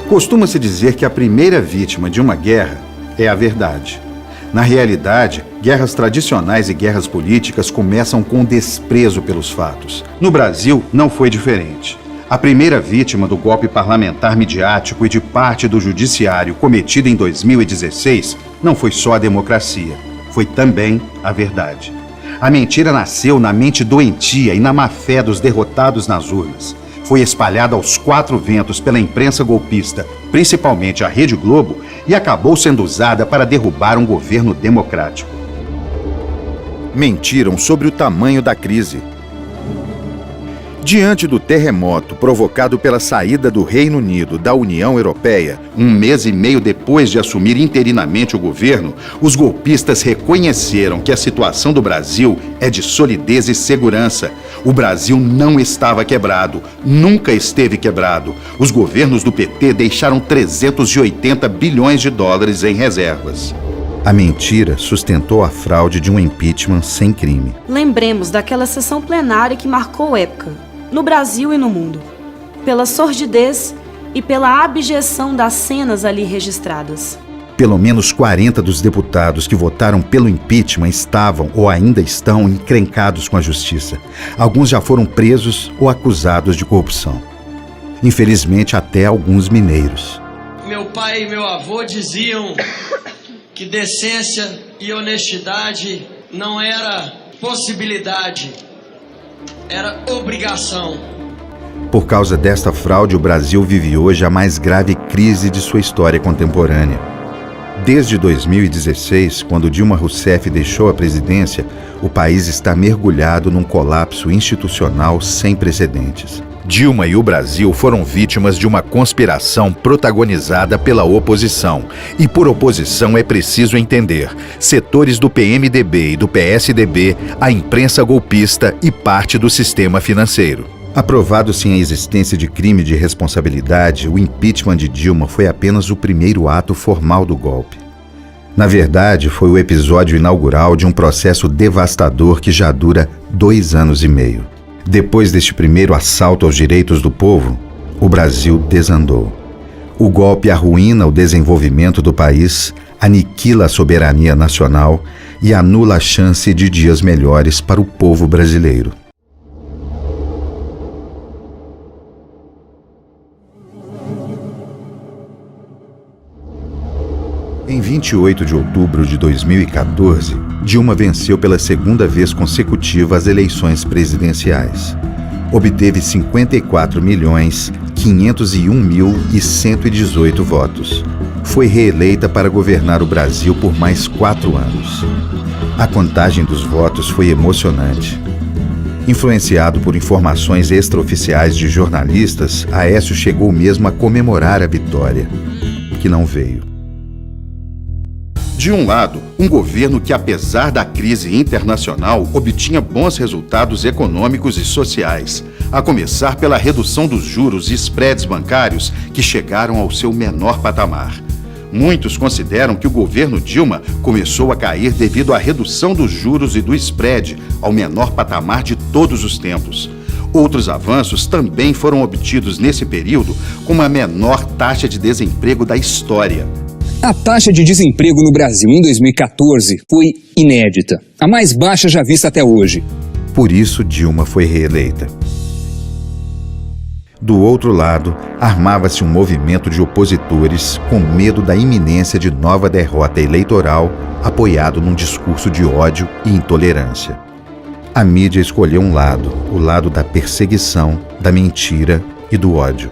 Costuma-se dizer que a primeira vítima de uma guerra é a verdade. Na realidade, guerras tradicionais e guerras políticas começam com desprezo pelos fatos. No Brasil, não foi diferente. A primeira vítima do golpe parlamentar midiático e de parte do judiciário cometido em 2016 não foi só a democracia, foi também a verdade. A mentira nasceu na mente doentia e na má-fé dos derrotados nas urnas. Foi espalhada aos quatro ventos pela imprensa golpista, principalmente a Rede Globo, e acabou sendo usada para derrubar um governo democrático. Mentiram sobre o tamanho da crise. Diante do terremoto provocado pela saída do Reino Unido da União Europeia, 1 mês e meio depois de assumir interinamente o governo, os golpistas reconheceram que a situação do Brasil é de solidez e segurança. O Brasil não estava quebrado, nunca esteve quebrado. Os governos do PT deixaram 380 bilhões de dólares em reservas. A mentira sustentou a fraude de um impeachment sem crime. Lembremos daquela sessão plenária que marcou época, no Brasil e no mundo, pela sordidez e pela abjeção das cenas ali registradas. Pelo menos 40 dos deputados que votaram pelo impeachment estavam ou ainda estão encrencados com a justiça. Alguns já foram presos ou acusados de corrupção. Infelizmente, até alguns mineiros. Meu pai e meu avô diziam que decência e honestidade não era possibilidade, era obrigação. Por causa desta fraude, o Brasil vive hoje a mais grave crise de sua história contemporânea. Desde 2016, quando Dilma Rousseff deixou a presidência, o país está mergulhado num colapso institucional sem precedentes. Dilma e o Brasil foram vítimas de uma conspiração protagonizada pela oposição. E por oposição é preciso entender setores do PMDB e do PSDB, a imprensa golpista e parte do sistema financeiro. Aprovado-se a existência de crime de responsabilidade, o impeachment de Dilma foi apenas o primeiro ato formal do golpe. Na verdade, foi o episódio inaugural de um processo devastador que já dura 2 anos e meio. Depois deste primeiro assalto aos direitos do povo, o Brasil desandou. O golpe arruína o desenvolvimento do país, aniquila a soberania nacional e anula a chance de dias melhores para o povo brasileiro. Em 28 de outubro de 2014, Dilma venceu pela segunda vez consecutiva as eleições presidenciais. Obteve 54.501.118 votos. Foi reeleita para governar o Brasil por mais 4 anos. A contagem dos votos foi emocionante. Influenciado por informações extraoficiais de jornalistas, Aécio chegou mesmo a comemorar a vitória, que não veio. De um lado, um governo que, apesar da crise internacional, obtinha bons resultados econômicos e sociais, a começar pela redução dos juros e spreads bancários que chegaram ao seu menor patamar. Muitos consideram que o governo Dilma começou a cair devido à redução dos juros e do spread ao menor patamar de todos os tempos. Outros avanços também foram obtidos nesse período, como a menor taxa de desemprego da história. A taxa de desemprego no Brasil em 2014 foi inédita, a mais baixa já vista até hoje. Por isso, Dilma foi reeleita. Do outro lado, armava-se um movimento de opositores com medo da iminência de nova derrota eleitoral, apoiado num discurso de ódio e intolerância. A mídia escolheu um lado, o lado da perseguição, da mentira e do ódio.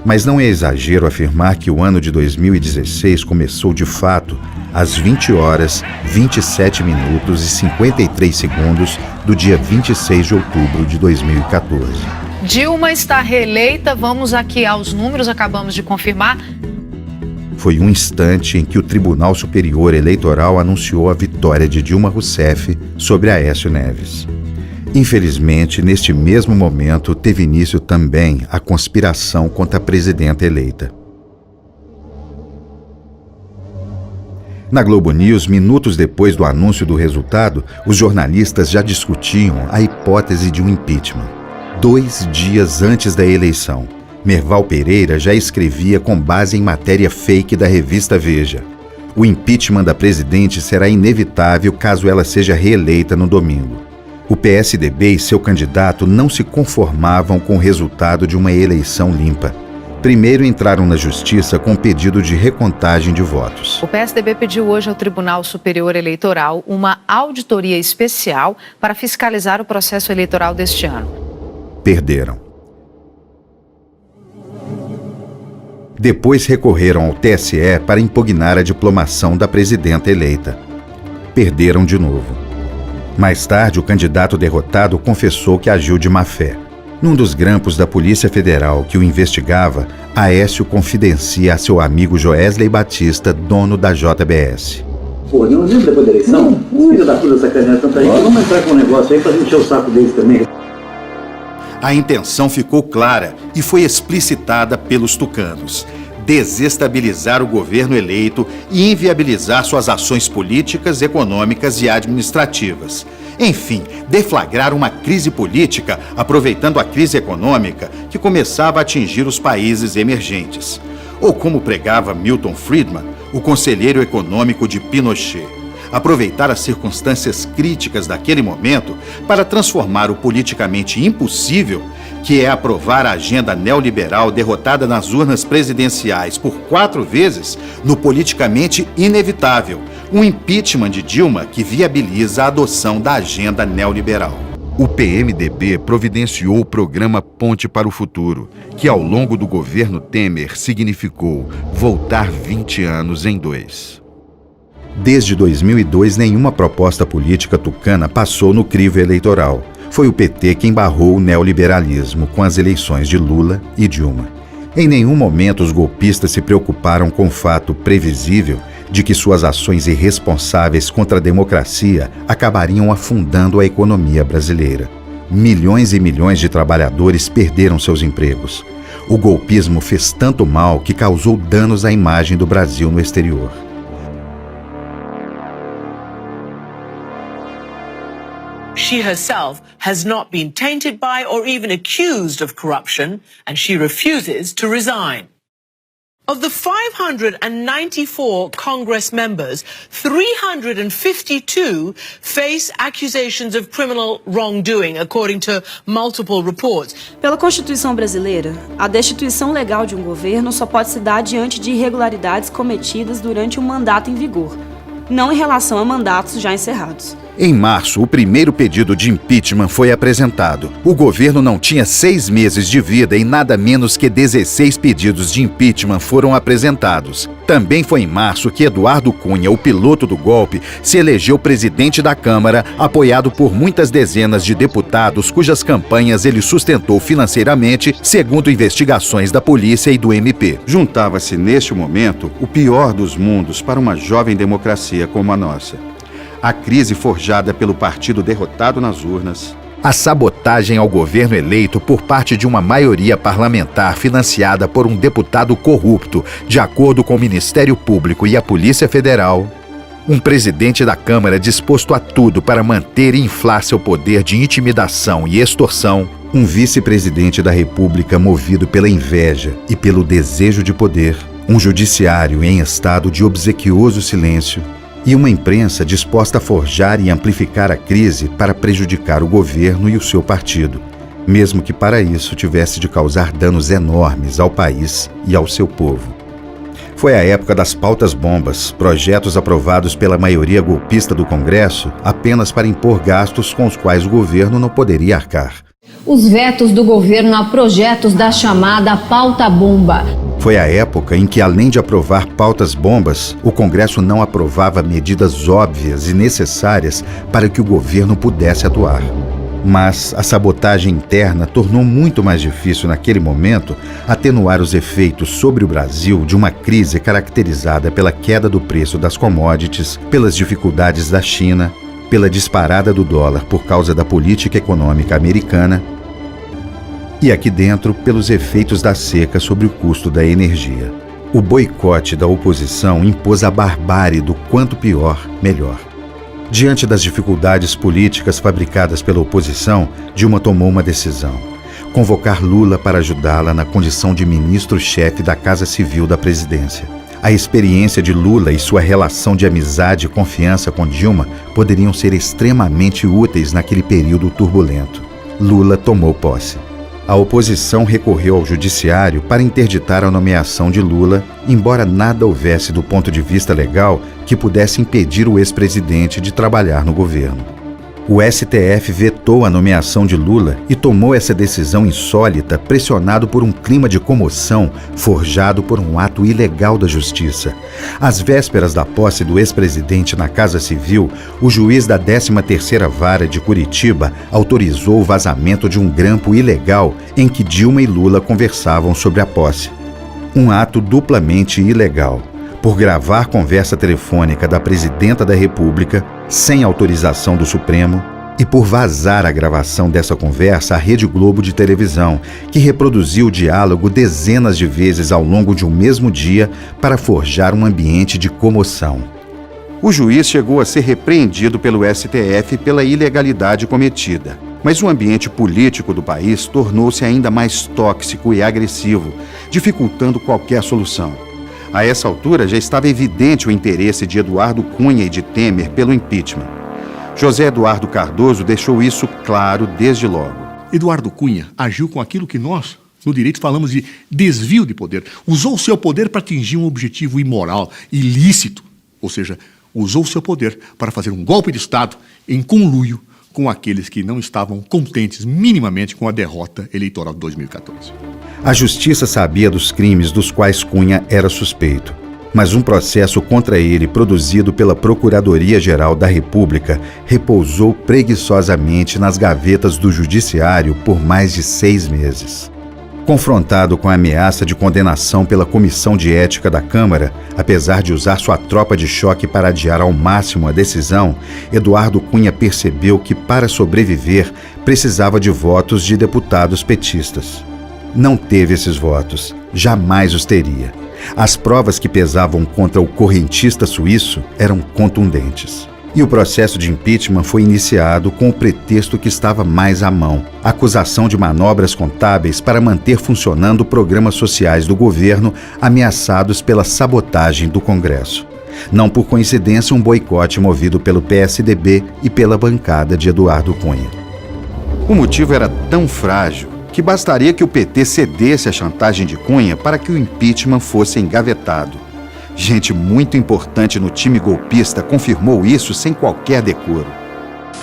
Mas não é exagero afirmar que o ano de 2016 começou de fato às 20 horas, 27 minutos e 53 segundos do dia 26 de outubro de 2014. Dilma está reeleita, vamos aqui aos números, acabamos de confirmar. Foi um instante em que o Tribunal Superior Eleitoral anunciou a vitória de Dilma Rousseff sobre Aécio Neves. Infelizmente, neste mesmo momento, teve início também a conspiração contra a presidenta eleita. Na Globo News, minutos depois do anúncio do resultado, os jornalistas já discutiam a hipótese de um impeachment. 2 dias antes da eleição, Merval Pereira já escrevia com base em matéria fake da revista Veja. O impeachment da presidente será inevitável caso ela seja reeleita no domingo. O PSDB e seu candidato não se conformavam com o resultado de uma eleição limpa. Primeiro entraram na justiça com pedido de recontagem de votos. O PSDB pediu hoje ao Tribunal Superior Eleitoral uma auditoria especial para fiscalizar o processo eleitoral deste ano. Perderam. Depois recorreram ao TSE para impugnar a diplomação da presidenta eleita. Perderam de novo. Mais tarde, o candidato derrotado confessou que agiu de má fé. Num dos grampos da Polícia Federal que o investigava, Aécio confidencia a seu amigo Joesley Batista, dono da JBS. Pô, não lembra depois da eleição? Filho da puta sacanear tanta gente. Vamos entrar com um negócio aí pra encher o saco deles também. A intenção ficou clara e foi explicitada pelos tucanos: desestabilizar o governo eleito e inviabilizar suas ações políticas, econômicas e administrativas. Enfim, deflagrar uma crise política aproveitando a crise econômica que começava a atingir os países emergentes. Ou como pregava Milton Friedman, o conselheiro econômico de Pinochet, aproveitar as circunstâncias críticas daquele momento para transformar o politicamente impossível, que é aprovar a agenda neoliberal derrotada nas urnas presidenciais por 4 vezes, no politicamente inevitável, um impeachment de Dilma que viabiliza a adoção da agenda neoliberal. O PMDB providenciou o programa Ponte para o Futuro, que ao longo do governo Temer significou voltar 20 anos em 2. Desde 2002, nenhuma proposta política tucana passou no crivo eleitoral. Foi o PT quem barrou o neoliberalismo com as eleições de Lula e Dilma. Em nenhum momento os golpistas se preocuparam com o fato previsível de que suas ações irresponsáveis contra a democracia acabariam afundando a economia brasileira. Milhões e milhões de trabalhadores perderam seus empregos. O golpismo fez tanto mal que causou danos à imagem do Brasil no exterior. She herself has not been tainted by or even accused of corruption, and she refuses to resign. Of the 594 Congress members, 352 face accusations of criminal wrongdoing, according to multiple reports. Pela Constituição brasileira, a destituição legal de um governo só pode se dar diante de irregularidades cometidas durante um mandato em vigor, não em relação a mandatos já encerrados. Em março, o primeiro pedido de impeachment foi apresentado. O governo não tinha 6 meses de vida e nada menos que 16 pedidos de impeachment foram apresentados. Também foi em março que Eduardo Cunha, o piloto do golpe, se elegeu presidente da Câmara, apoiado por muitas dezenas de deputados cujas campanhas ele sustentou financeiramente, segundo investigações da polícia e do MP. Juntava-se neste momento o pior dos mundos para uma jovem democracia como a nossa: a crise forjada pelo partido derrotado nas urnas, a sabotagem ao governo eleito por parte de uma maioria parlamentar financiada por um deputado corrupto, de acordo com o Ministério Público e a Polícia Federal, um presidente da Câmara disposto a tudo para manter e inflar seu poder de intimidação e extorsão, um vice-presidente da República movido pela inveja e pelo desejo de poder, um judiciário em estado de obsequioso silêncio, e uma imprensa disposta a forjar e amplificar a crise para prejudicar o governo e o seu partido, mesmo que para isso tivesse de causar danos enormes ao país e ao seu povo. Foi a época das pautas-bombas, projetos aprovados pela maioria golpista do Congresso apenas para impor gastos com os quais o governo não poderia arcar. Os vetos do governo a projetos da chamada pauta-bomba. Foi a época em que, além de aprovar pautas-bombas, o Congresso não aprovava medidas óbvias e necessárias para que o governo pudesse atuar. Mas a sabotagem interna tornou muito mais difícil naquele momento atenuar os efeitos sobre o Brasil de uma crise caracterizada pela queda do preço das commodities, pelas dificuldades da China, pela disparada do dólar por causa da política econômica americana e aqui dentro pelos efeitos da seca sobre o custo da energia. O boicote da oposição impôs a barbárie do quanto pior, melhor. Diante das dificuldades políticas fabricadas pela oposição, Dilma tomou uma decisão: convocar Lula para ajudá-la na condição de ministro-chefe da Casa Civil da presidência. A experiência de Lula e sua relação de amizade e confiança com Dilma poderiam ser extremamente úteis naquele período turbulento. Lula tomou posse. A oposição recorreu ao judiciário para interditar a nomeação de Lula, embora nada houvesse do ponto de vista legal que pudesse impedir o ex-presidente de trabalhar no governo. O STF vetou a nomeação de Lula e tomou essa decisão insólita pressionado por um clima de comoção forjado por um ato ilegal da Justiça. Às vésperas da posse do ex-presidente na Casa Civil, o juiz da 13ª Vara de Curitiba autorizou o vazamento de um grampo ilegal em que Dilma e Lula conversavam sobre a posse. Um ato duplamente ilegal. Por gravar conversa telefônica da presidenta da República, sem autorização do Supremo, e por vazar a gravação dessa conversa à Rede Globo de televisão, que reproduziu o diálogo dezenas de vezes ao longo de um mesmo dia para forjar um ambiente de comoção. O juiz chegou a ser repreendido pelo STF pela ilegalidade cometida, mas o ambiente político do país tornou-se ainda mais tóxico e agressivo, dificultando qualquer solução. A essa altura já estava evidente o interesse de Eduardo Cunha e de Temer pelo impeachment. José Eduardo Cardoso deixou isso claro desde logo. Eduardo Cunha agiu com aquilo que nós, no direito, falamos de desvio de poder. Usou o seu poder para atingir um objetivo imoral, ilícito. Ou seja, usou o seu poder para fazer um golpe de Estado em conluio com aqueles que não estavam contentes minimamente com a derrota eleitoral de 2014. A justiça sabia dos crimes dos quais Cunha era suspeito, mas um processo contra ele produzido pela Procuradoria-Geral da República repousou preguiçosamente nas gavetas do Judiciário por mais de 6 meses. Confrontado com a ameaça de condenação pela Comissão de Ética da Câmara, apesar de usar sua tropa de choque para adiar ao máximo a decisão, Eduardo Cunha percebeu que, para sobreviver, precisava de votos de deputados petistas. Não teve esses votos, jamais os teria. As provas que pesavam contra o correntista suíço eram contundentes. E o processo de impeachment foi iniciado com o pretexto que estava mais à mão: a acusação de manobras contábeis para manter funcionando programas sociais do governo ameaçados pela sabotagem do Congresso. Não por coincidência, um boicote movido pelo PSDB e pela bancada de Eduardo Cunha. O motivo era tão frágil que bastaria que o PT cedesse à chantagem de Cunha para que o impeachment fosse engavetado. Gente muito importante no time golpista confirmou isso sem qualquer decoro.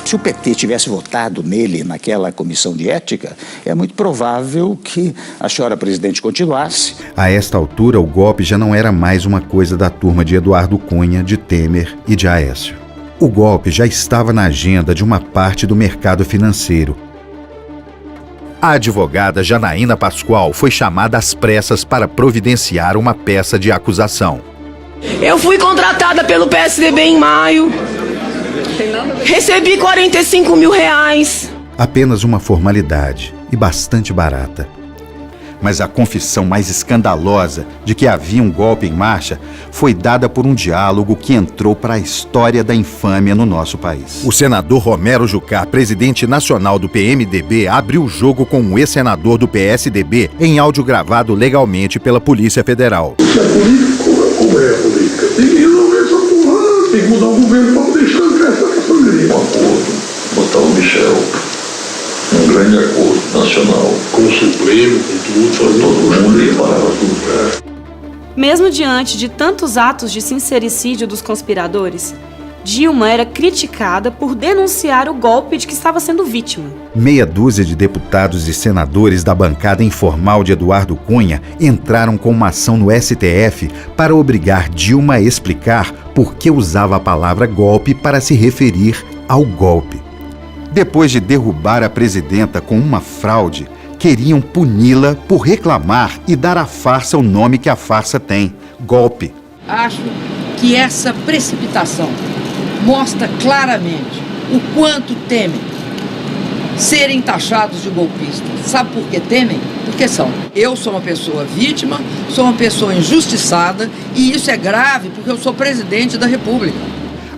Se o PT tivesse votado nele naquela comissão de ética, é muito provável que a senhora presidente continuasse. A esta altura, o golpe já não era mais uma coisa da turma de Eduardo Cunha, de Temer e de Aécio. O golpe já estava na agenda de uma parte do mercado financeiro. A advogada Janaína Pascoal foi chamada às pressas para providenciar uma peça de acusação. Eu fui contratada pelo PSDB em maio. Recebi R$45 mil. Apenas uma formalidade e bastante barata. Mas a confissão mais escandalosa de que havia um golpe em marcha foi dada por um diálogo que entrou para a história da infâmia no nosso país. O senador Romero Jucá, presidente nacional do PMDB, abriu o jogo com um ex-senador do PSDB em áudio gravado legalmente pela Polícia Federal. Como é a política? Tem que resolver essa porra, tem que mudar o governo para poder estancar essa família. Um acordo, botar o Michel num grande acordo nacional, com o Supremo, com tudo, fazer todo mundo e parar tudo. Mesmo diante de tantos atos de sincericídio dos conspiradores, Dilma era criticada por denunciar o golpe de que estava sendo vítima. Meia dúzia de deputados e senadores da bancada informal de Eduardo Cunha entraram com uma ação no STF para obrigar Dilma a explicar por que usava a palavra golpe para se referir ao golpe. Depois de derrubar a presidenta com uma fraude, queriam puni-la por reclamar e dar à farsa o nome que a farsa tem: golpe. Acho que essa precipitação mostra claramente o quanto temem serem taxados de golpistas. Sabe por que temem? Porque são. Eu sou uma pessoa vítima, sou uma pessoa injustiçada, e isso é grave porque eu sou presidente da República.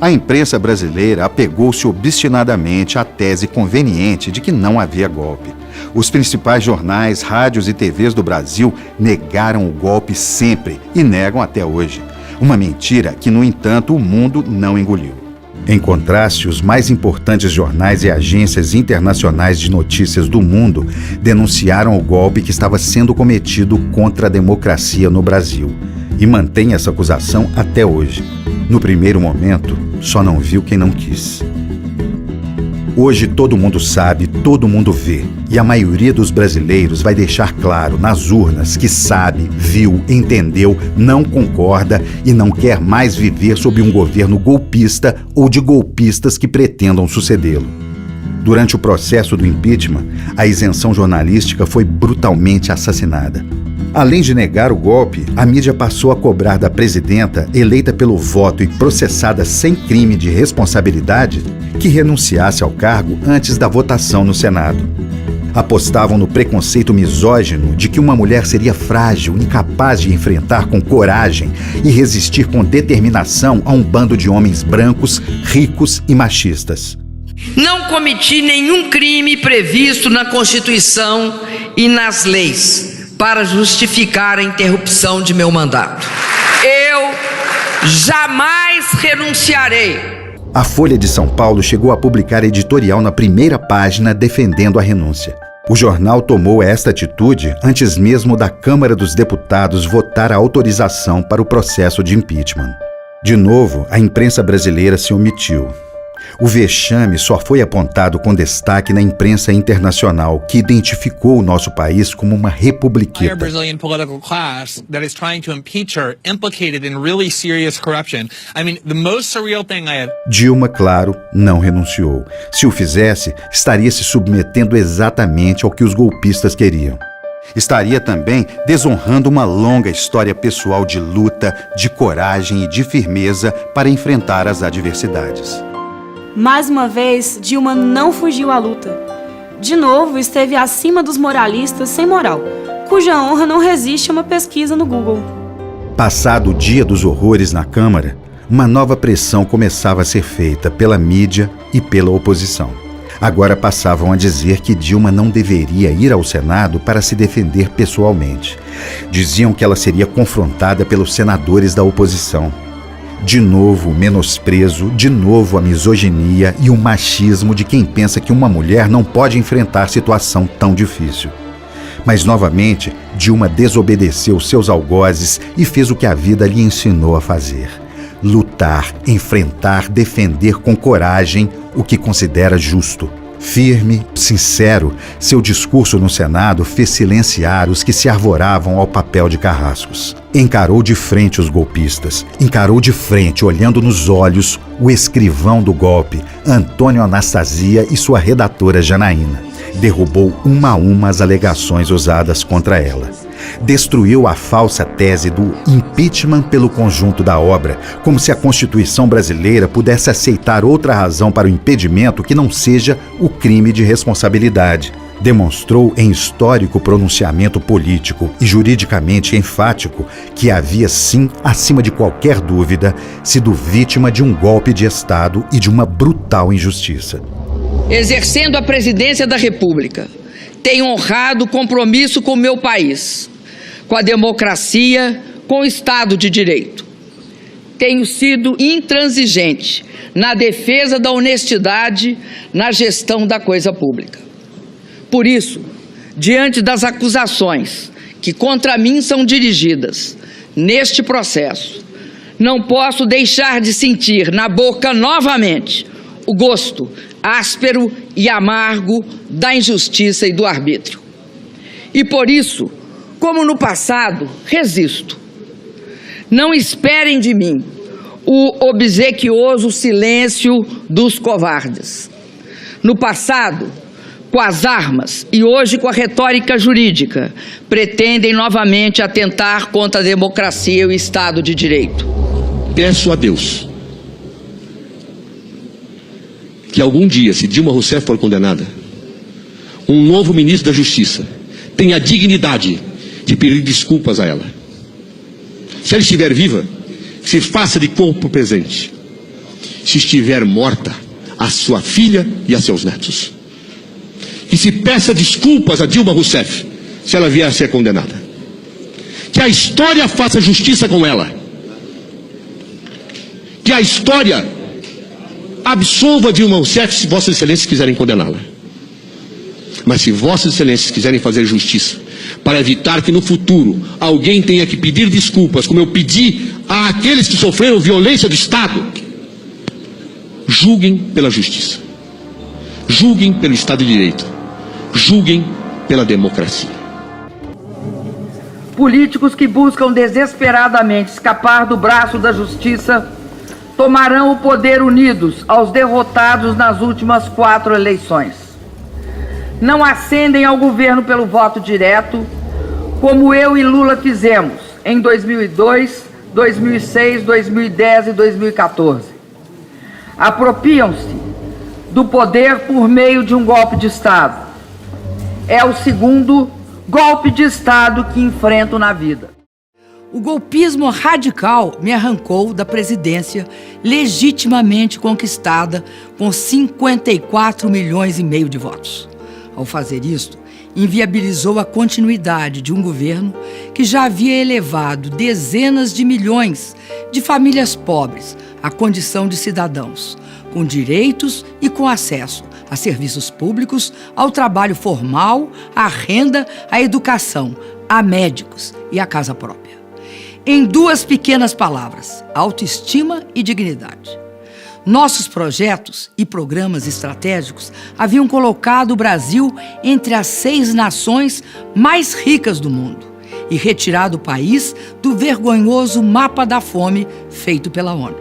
A imprensa brasileira apegou-se obstinadamente à tese conveniente de que não havia golpe. Os principais jornais, rádios e TVs do Brasil negaram o golpe sempre e negam até hoje. Uma mentira que, no entanto, o mundo não engoliu. Em contraste, os mais importantes jornais e agências internacionais de notícias do mundo denunciaram o golpe que estava sendo cometido contra a democracia no Brasil e mantém essa acusação até hoje. No primeiro momento, só não viu quem não quis. Hoje todo mundo sabe, todo mundo vê, e a maioria dos brasileiros vai deixar claro nas urnas que sabe, viu, entendeu, não concorda e não quer mais viver sob um governo golpista ou de golpistas que pretendam sucedê-lo. Durante o processo do impeachment, a isenção jornalística foi brutalmente assassinada. Além de negar o golpe, a mídia passou a cobrar da presidenta, eleita pelo voto e processada sem crime de responsabilidade, que renunciasse ao cargo antes da votação no Senado. Apostavam no preconceito misógino de que uma mulher seria frágil, incapaz de enfrentar com coragem e resistir com determinação a um bando de homens brancos, ricos e machistas. Não cometi nenhum crime previsto na Constituição e nas leis para justificar a interrupção de meu mandato. Eu jamais renunciarei. A Folha de São Paulo chegou a publicar editorial na primeira página defendendo a renúncia. O jornal tomou esta atitude antes mesmo da Câmara dos Deputados votar a autorização para o processo de impeachment. De novo, a imprensa brasileira se omitiu. O vexame só foi apontado com destaque na imprensa internacional, que identificou o nosso país como uma republiqueta. Brazilian political class that is trying to impeach her implicated in really serious corruption. I mean, the most surreal thing I have. Dilma, claro, não renunciou. Se o fizesse, estaria se submetendo exatamente ao que os golpistas queriam. Estaria também desonrando uma longa história pessoal de luta, de coragem e de firmeza para enfrentar as adversidades. Mais uma vez, Dilma não fugiu à luta. De novo, esteve acima dos moralistas sem moral, cuja honra não resiste a uma pesquisa no Google. Passado o dia dos horrores na Câmara, uma nova pressão começava a ser feita pela mídia e pela oposição. Agora passavam a dizer que Dilma não deveria ir ao Senado para se defender pessoalmente. Diziam que ela seria confrontada pelos senadores da oposição. De novo o menosprezo, de novo a misoginia e o machismo de quem pensa que uma mulher não pode enfrentar situação tão difícil. Mas novamente, Dilma desobedeceu seus algozes e fez o que a vida lhe ensinou a fazer: lutar, enfrentar, defender com coragem o que considera justo. Firme, sincero, seu discurso no Senado fez silenciar os que se arvoravam ao papel de carrascos. Encarou de frente os golpistas, encarou de frente, olhando nos olhos, o escrivão do golpe, Antônio Anastasia, e sua redatora Janaína. Derrubou uma a uma as alegações usadas contra ela. Destruiu a falsa tese do impeachment pelo conjunto da obra, como se a Constituição brasileira pudesse aceitar outra razão para o impedimento que não seja o crime de responsabilidade. Demonstrou em histórico pronunciamento político e juridicamente enfático que havia sim, acima de qualquer dúvida, sido vítima de um golpe de Estado e de uma brutal injustiça. Exercendo a presidência da República, tenho honrado o compromisso com o meu país, com a democracia, com o Estado de Direito. Tenho sido intransigente na defesa da honestidade na gestão da coisa pública. Por isso, diante das acusações que contra mim são dirigidas neste processo, não posso deixar de sentir na boca novamente o gosto áspero e amargo da injustiça e do arbítrio. E por isso, como no passado, resisto. Não esperem de mim o obsequioso silêncio dos covardes. No passado, com as armas e hoje com a retórica jurídica, pretendem novamente atentar contra a democracia e o Estado de Direito. Peço a Deus que algum dia, se Dilma Rousseff for condenada, um novo ministro da Justiça tenha a dignidade de pedir desculpas a ela. Se ela estiver viva, se faça de corpo presente se estiver morta a sua filha e a seus netos. Que se peça desculpas a Dilma Rousseff se ela vier a ser condenada. Que a história faça justiça com ela. Que a história absolva Dilma Rousseff se Vossas Excelências quiserem condená-la. Mas se Vossas Excelências quiserem fazer justiça para evitar que no futuro alguém tenha que pedir desculpas, como eu pedi àqueles que sofreram violência do Estado, julguem pela justiça. Julguem pelo Estado de Direito. Julguem pela democracia. Políticos que buscam desesperadamente escapar do braço da justiça tomarão o poder unidos aos derrotados nas últimas 4 eleições. Não ascendem ao governo pelo voto direto, como eu e Lula fizemos em 2002, 2006, 2010 e 2014. Apropriam-se do poder por meio de um golpe de Estado. É o segundo golpe de Estado que enfrento na vida. O golpismo radical me arrancou da presidência legitimamente conquistada com 54 milhões e meio de votos. Ao fazer isto, inviabilizou a continuidade de um governo que já havia elevado dezenas de milhões de famílias pobres à condição de cidadãos, com direitos e com acesso a serviços públicos, ao trabalho formal, à renda, à educação, a médicos e à casa própria. Em 2 pequenas palavras, autoestima e dignidade. Nossos projetos e programas estratégicos haviam colocado o Brasil entre as 6 nações mais ricas do mundo e retirado o país do vergonhoso mapa da fome feito pela ONU.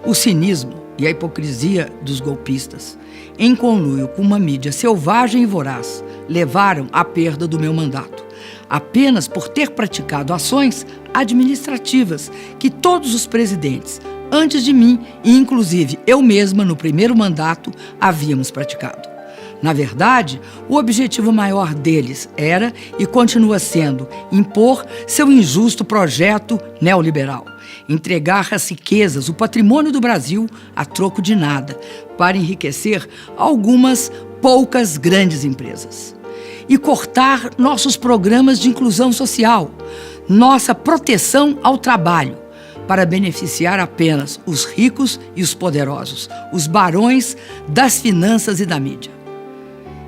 O cinismo e a hipocrisia dos golpistas, em conluio com uma mídia selvagem e voraz, levaram à perda do meu mandato, apenas por ter praticado ações administrativas que todos os presidentes antes de mim, e inclusive eu mesma no primeiro mandato, havíamos praticado. Na verdade, o objetivo maior deles era e continua sendo impor seu injusto projeto neoliberal, entregar as riquezas, o patrimônio do Brasil a troco de nada, para enriquecer algumas poucas grandes empresas. E cortar nossos programas de inclusão social, nossa proteção ao trabalho, para beneficiar apenas os ricos e os poderosos, os barões das finanças e da mídia.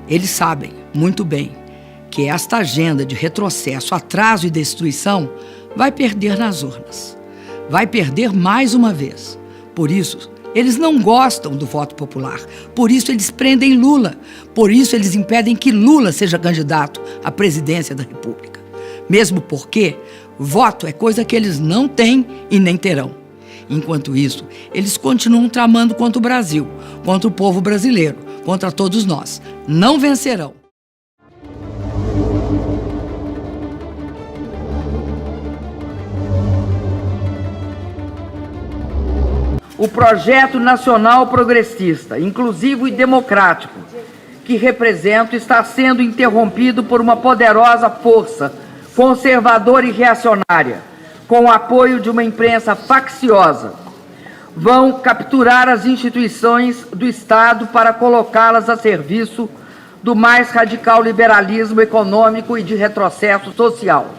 Eles sabem muito bem que esta agenda de retrocesso, atraso e destruição vai perder nas urnas. Vai perder mais uma vez. Por isso, eles não gostam do voto popular. Por isso, eles prendem Lula. Por isso, eles impedem que Lula seja candidato à presidência da República. Mesmo porque voto é coisa que eles não têm e nem terão. Enquanto isso, eles continuam tramando contra o Brasil, contra o povo brasileiro, contra todos nós. Não vencerão. O projeto nacional progressista, inclusivo e democrático, que represento, está sendo interrompido por uma poderosa força conservadora e reacionária, com o apoio de uma imprensa facciosa. Vão capturar as instituições do Estado para colocá-las a serviço do mais radical liberalismo econômico e de retrocesso social.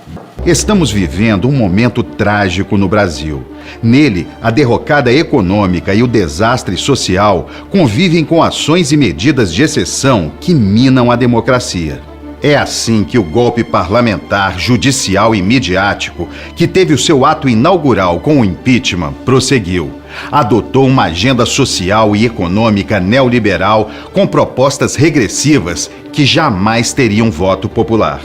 Estamos vivendo um momento trágico no Brasil. Nele, a derrocada econômica e o desastre social convivem com ações e medidas de exceção que minam a democracia. É assim que o golpe parlamentar, judicial e midiático, que teve o seu ato inaugural com o impeachment, prosseguiu. Adotou uma agenda social e econômica neoliberal com propostas regressivas que jamais teriam voto popular.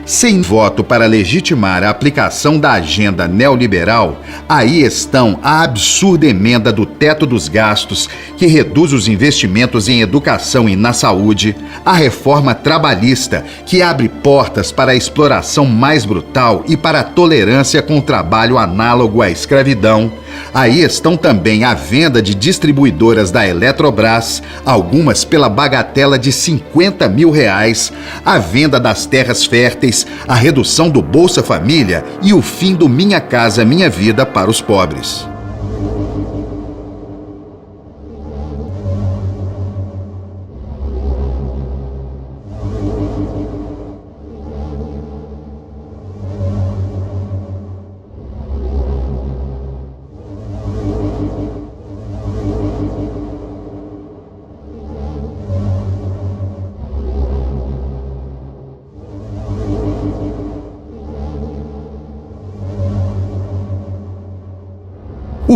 Sem voto para legitimar a aplicação da agenda neoliberal, aí estão a absurda emenda do teto dos gastos, que reduz os investimentos em educação e na saúde, a reforma trabalhista, que abre portas para a exploração mais brutal e para a tolerância com o trabalho análogo à escravidão. Aí estão também a venda de distribuidoras da Eletrobras, algumas pela bagatela de R$50 mil, a venda das terras férteis, a redução do Bolsa Família e o fim do Minha Casa Minha Vida para os pobres.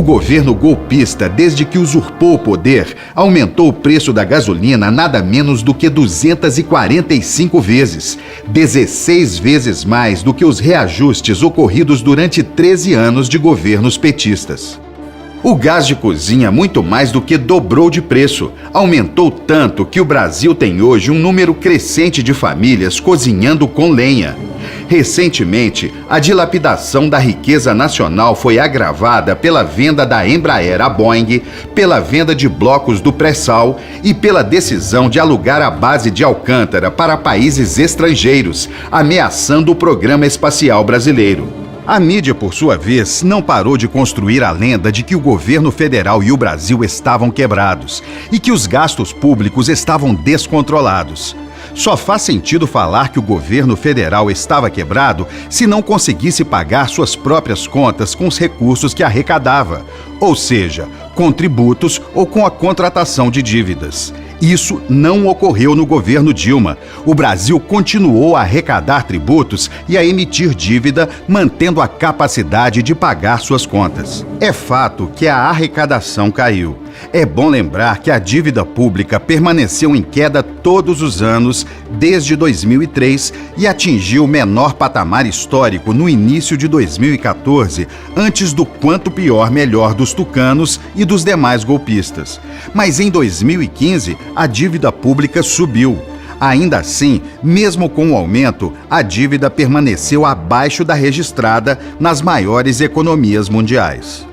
O governo golpista, desde que usurpou o poder, aumentou o preço da gasolina nada menos do que 245 vezes, 16 vezes mais do que os reajustes ocorridos durante 13 anos de governos petistas. O gás de cozinha muito mais do que dobrou de preço. Aumentou tanto que o Brasil tem hoje um número crescente de famílias cozinhando com lenha. Recentemente, a dilapidação da riqueza nacional foi agravada pela venda da Embraer à Boeing, pela venda de blocos do pré-sal e pela decisão de alugar a base de Alcântara para países estrangeiros, ameaçando o programa espacial brasileiro. A mídia, por sua vez, não parou de construir a lenda de que o governo federal e o Brasil estavam quebrados e que os gastos públicos estavam descontrolados. Só faz sentido falar que o governo federal estava quebrado se não conseguisse pagar suas próprias contas com os recursos que arrecadava, ou seja, com tributos ou com a contratação de dívidas. Isso não ocorreu no governo Dilma. O Brasil continuou a arrecadar tributos e a emitir dívida, mantendo a capacidade de pagar suas contas. É fato que a arrecadação caiu. É bom lembrar que a dívida pública permaneceu em queda todos os anos desde 2003 e atingiu o menor patamar histórico no início de 2014, antes do quanto pior melhor dos tucanos e dos demais golpistas. Mas em 2015, a dívida pública subiu. Ainda assim, mesmo com o aumento, a dívida permaneceu abaixo da registrada nas maiores economias mundiais.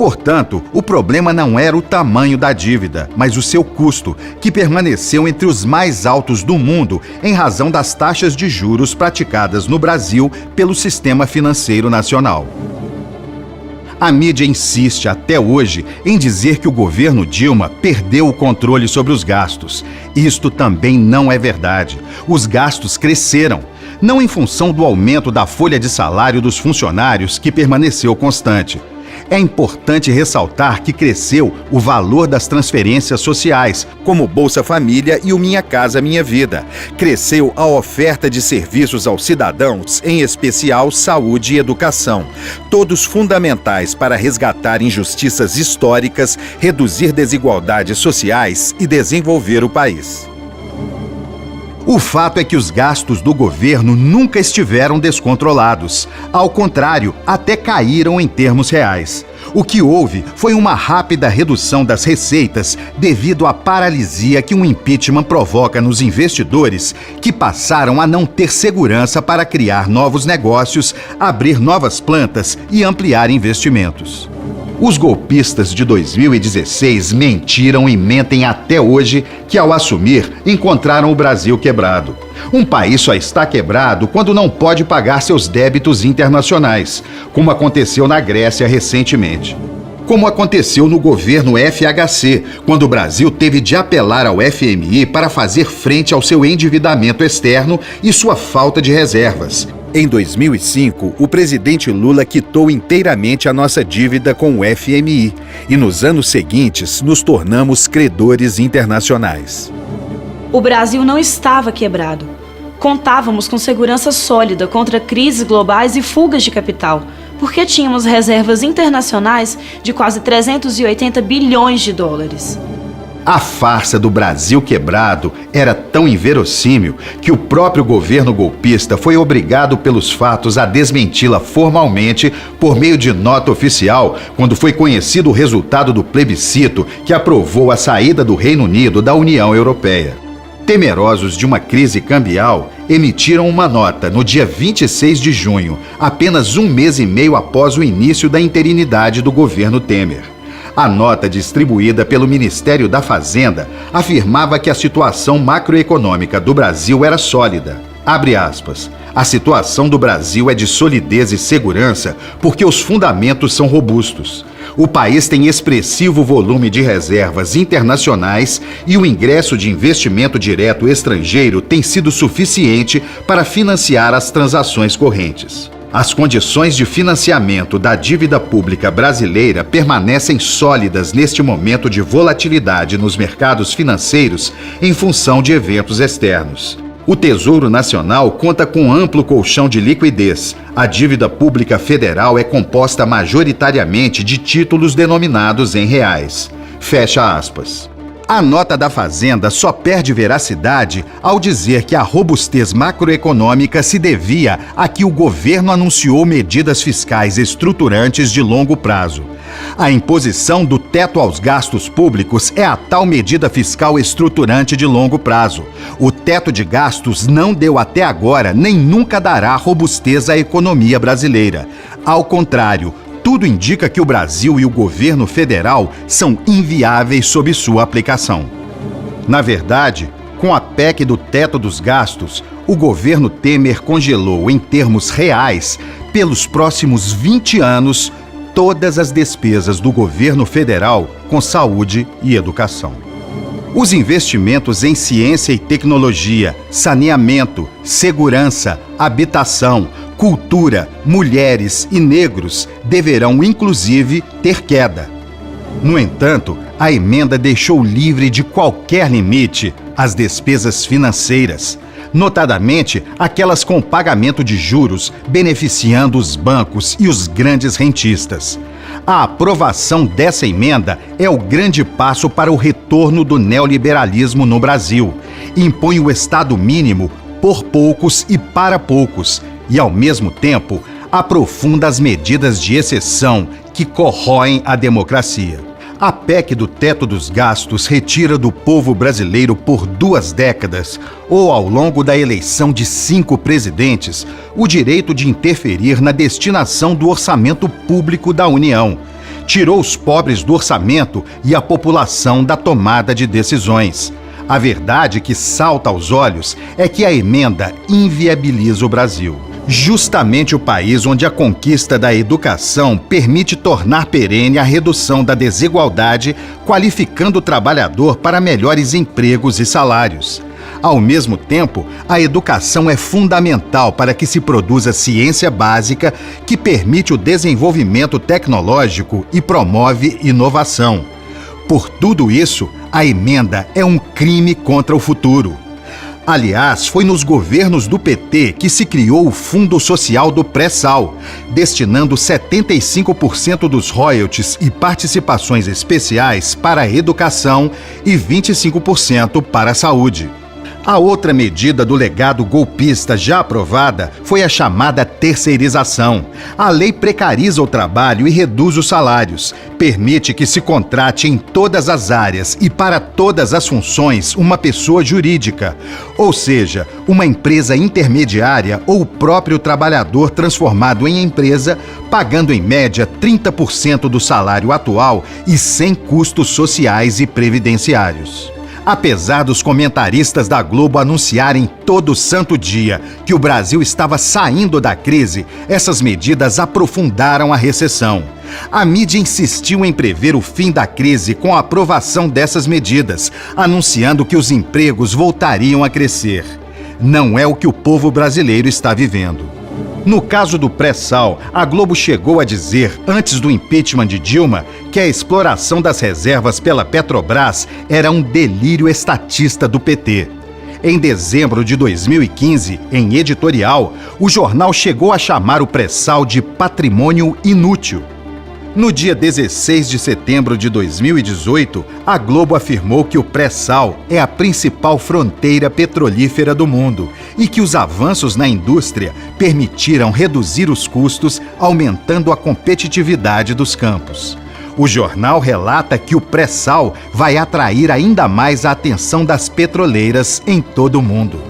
Portanto, o problema não era o tamanho da dívida, mas o seu custo, que permaneceu entre os mais altos do mundo em razão das taxas de juros praticadas no Brasil pelo sistema financeiro nacional. A mídia insiste até hoje em dizer que o governo Dilma perdeu o controle sobre os gastos. Isto também não é verdade. Os gastos cresceram, não em função do aumento da folha de salário dos funcionários, que permaneceu constante. É importante ressaltar que cresceu o valor das transferências sociais, como Bolsa Família e o Minha Casa Minha Vida. Cresceu a oferta de serviços aos cidadãos, em especial saúde e educação, todos fundamentais para resgatar injustiças históricas, reduzir desigualdades sociais e desenvolver o país. O fato é que os gastos do governo nunca estiveram descontrolados. Ao contrário, até caíram em termos reais. O que houve foi uma rápida redução das receitas devido à paralisia que um impeachment provoca nos investidores, que passaram a não ter segurança para criar novos negócios, abrir novas plantas e ampliar investimentos. Os golpistas de 2016 mentiram e mentem até hoje que, ao assumir, encontraram o Brasil quebrado. Um país só está quebrado quando não pode pagar seus débitos internacionais, como aconteceu na Grécia recentemente. Como aconteceu no governo FHC, quando o Brasil teve de apelar ao FMI para fazer frente ao seu endividamento externo e sua falta de reservas. Em 2005, o presidente Lula quitou inteiramente a nossa dívida com o FMI e nos anos seguintes nos tornamos credores internacionais. O Brasil não estava quebrado. Contávamos com segurança sólida contra crises globais e fugas de capital, porque tínhamos reservas internacionais de quase 380 bilhões de dólares. A farsa do Brasil quebrado era tão inverossímil que o próprio governo golpista foi obrigado pelos fatos a desmenti-la formalmente por meio de nota oficial quando foi conhecido o resultado do plebiscito que aprovou a saída do Reino Unido da União Europeia. Temerosos de uma crise cambial, emitiram uma nota no dia 26 de junho, apenas um mês e meio após o início da interinidade do governo Temer. A nota distribuída pelo Ministério da Fazenda afirmava que a situação macroeconômica do Brasil era sólida. Abre aspas. A situação do Brasil é de solidez e segurança porque os fundamentos são robustos. O país tem expressivo volume de reservas internacionais e o ingresso de investimento direto estrangeiro tem sido suficiente para financiar as transações correntes. As condições de financiamento da dívida pública brasileira permanecem sólidas neste momento de volatilidade nos mercados financeiros em função de eventos externos. O Tesouro Nacional conta com amplo colchão de liquidez. A dívida pública federal é composta majoritariamente de títulos denominados em reais. Fecha aspas. A nota da Fazenda só perde veracidade ao dizer que a robustez macroeconômica se devia a que o governo anunciou medidas fiscais estruturantes de longo prazo. A imposição do teto aos gastos públicos é a tal medida fiscal estruturante de longo prazo. O teto de gastos não deu até agora nem nunca dará robustez à economia brasileira. Ao contrário, tudo indica que o Brasil e o governo federal são inviáveis sob sua aplicação. Na verdade, com a PEC do teto dos gastos, o governo Temer congelou, em termos reais, pelos próximos 20 anos, todas as despesas do governo federal com saúde e educação. Os investimentos em ciência e tecnologia, saneamento, segurança, habitação, cultura, mulheres e negros deverão, inclusive, ter queda. No entanto, a emenda deixou livre de qualquer limite as despesas financeiras, notadamente aquelas com pagamento de juros, beneficiando os bancos e os grandes rentistas. A aprovação dessa emenda é o grande passo para o retorno do neoliberalismo no Brasil. Impõe o Estado mínimo por poucos e para poucos, e, ao mesmo tempo, aprofunda as medidas de exceção que corroem a democracia. A PEC do teto dos gastos retira do povo brasileiro por 2 décadas, ou ao longo da eleição de 5 presidentes, o direito de interferir na destinação do orçamento público da União. Tirou os pobres do orçamento e a população da tomada de decisões. A verdade que salta aos olhos é que a emenda inviabiliza o Brasil. Justamente o país onde a conquista da educação permite tornar perene a redução da desigualdade, qualificando o trabalhador para melhores empregos e salários. Ao mesmo tempo, a educação é fundamental para que se produza ciência básica que permite o desenvolvimento tecnológico e promove inovação. Por tudo isso, a emenda é um crime contra o futuro. Aliás, foi nos governos do PT que se criou o Fundo Social do Pré-Sal, destinando 75% dos royalties e participações especiais para a educação e 25% para a saúde. A outra medida do legado golpista já aprovada foi a chamada terceirização. A lei precariza o trabalho e reduz os salários, permite que se contrate em todas as áreas e para todas as funções uma pessoa jurídica, ou seja, uma empresa intermediária ou o próprio trabalhador transformado em empresa, pagando em média 30% do salário atual e sem custos sociais e previdenciários. Apesar dos comentaristas da Globo anunciarem todo santo dia que o Brasil estava saindo da crise, essas medidas aprofundaram a recessão. A mídia insistiu em prever o fim da crise com a aprovação dessas medidas, anunciando que os empregos voltariam a crescer. Não é o que o povo brasileiro está vivendo. No caso do pré-sal, a Globo chegou a dizer, antes do impeachment de Dilma, que a exploração das reservas pela Petrobras era um delírio estatista do PT. Em dezembro de 2015, em editorial, o jornal chegou a chamar o pré-sal de patrimônio inútil. No dia 16 de setembro de 2018, a Globo afirmou que o pré-sal é a principal fronteira petrolífera do mundo e que os avanços na indústria permitiram reduzir os custos, aumentando a competitividade dos campos. O jornal relata que o pré-sal vai atrair ainda mais a atenção das petroleiras em todo o mundo.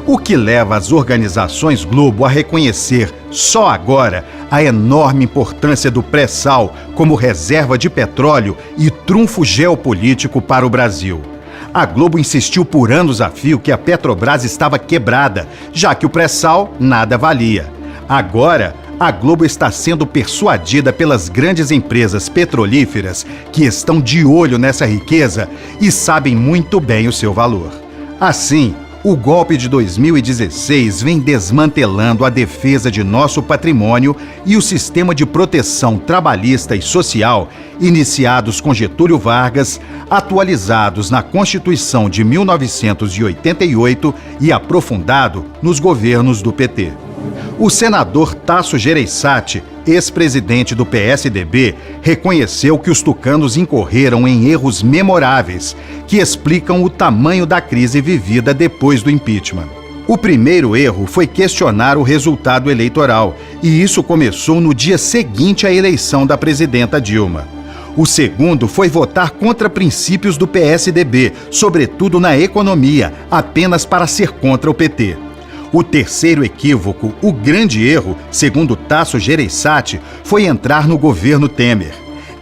O que leva as organizações Globo a reconhecer, só agora, a enorme importância do pré-sal como reserva de petróleo e trunfo geopolítico para o Brasil. A Globo insistiu por anos a fio que a Petrobras estava quebrada, já que o pré-sal nada valia. Agora, a Globo está sendo persuadida pelas grandes empresas petrolíferas que estão de olho nessa riqueza e sabem muito bem o seu valor. Assim, O golpe de 2016 vem desmantelando a defesa de nosso patrimônio e o sistema de proteção trabalhista e social, iniciados com Getúlio Vargas, atualizados na Constituição de 1988 e aprofundado nos governos do PT. O senador Tasso Gereissati, ex-presidente do PSDB, reconheceu que os tucanos incorreram em erros memoráveis que explicam o tamanho da crise vivida depois do impeachment. O primeiro erro foi questionar o resultado eleitoral, e isso começou no dia seguinte à eleição da presidenta Dilma. O segundo foi votar contra princípios do PSDB, sobretudo na economia, apenas para ser contra o PT. O terceiro equívoco, o grande erro, segundo Tasso Gereissati, foi entrar no governo Temer.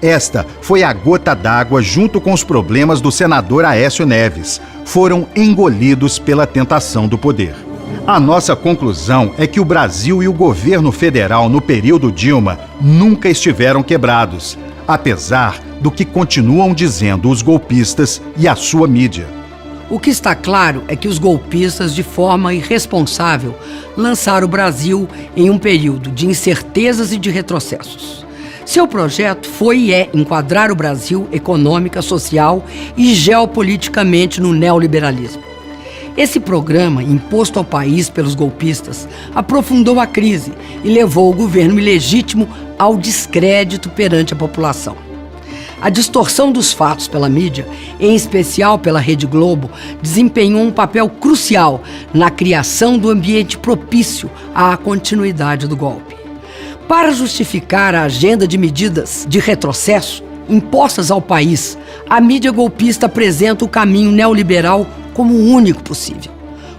Esta foi a gota d'água junto com os problemas do senador Aécio Neves. Foram engolidos pela tentação do poder. A nossa conclusão é que o Brasil e o governo federal no período Dilma nunca estiveram quebrados, apesar do que continuam dizendo os golpistas e a sua mídia. O que está claro é que os golpistas, de forma irresponsável, lançaram o Brasil em um período de incertezas e de retrocessos. Seu projeto foi e é enquadrar o Brasil econômica, social e geopoliticamente no neoliberalismo. Esse programa, imposto ao país pelos golpistas, aprofundou a crise e levou o governo ilegítimo ao descrédito perante a população. A distorção dos fatos pela mídia, em especial pela Rede Globo, desempenhou um papel crucial na criação do ambiente propício à continuidade do golpe. Para justificar a agenda de medidas de retrocesso impostas ao país, a mídia golpista apresenta o caminho neoliberal como o único possível.